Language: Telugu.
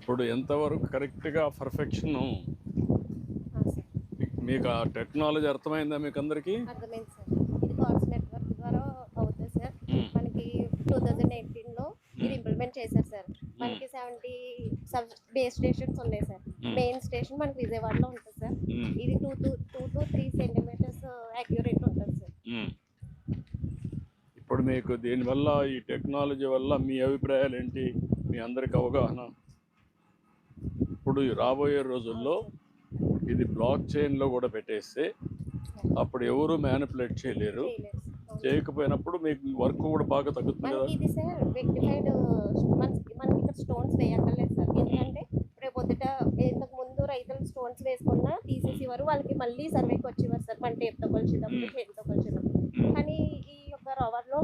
ఇప్పుడు ఎంతవరకు కరెక్ట్గా పర్ఫెక్షన్ సార్ మీకు ఆ టెక్నాలజీ అర్థమైందా మీకు అందరికీ? అర్థమైంది సార్. ఇది కార్డ్స్ నెట్వర్క్ ద్వారా అవుతుంది సార్. మనకి 2018లో ఇది ఇంప్లిమెంట్ చేశారు సార్. మనకి 70 సబ్ బేస్ స్టేషన్స్ ఉన్నాయి సార్. మెయిన్ స్టేషన్ మనకి విజయవాడలో ఉంటుంది సార్. ఇది 2 to 3 సెంటీమీటర్స్ యాక్యురేట్ ఉంటుంది సార్. ఇప్పుడు మీకు దీనివల్ల ఈ టెక్నాలజీ వల్ల మీ అభిప్రాయాలు ఏంటి? మీ అందరికి అవగాహన? ఇప్పుడు రాబోయే రోజుల్లో ఇది బ్లాక్ చైన్లో కూడా పెట్టేస్తే అప్పుడు ఎవరు మ్యానిపులేట్ చేయలేరు. చేయలేదు సార్. చేయకపోయినప్పుడు మీకు వర్క్ కూడా బాగా తగ్గుతుంది కదా. మనకి ఇది సార్ రెక్టిఫైడ్ మనకి ఇక్కడ స్టోన్స్ వేయక్కర్లేదు సార్. ఎందుకంటే రేపు పొద్దుట ఇంతకు ముందు రైతులు స్టోన్స్ వేసుకున్నా తీసేసేవారు, వాళ్ళకి మళ్ళీ సర్వేకి వచ్చేవారు సార్. మన టేప్తో కొలిచేటప్పుడు చేతితో కొలిచేటప్పుడు. కానీ ఈ యొక్క రవర్లో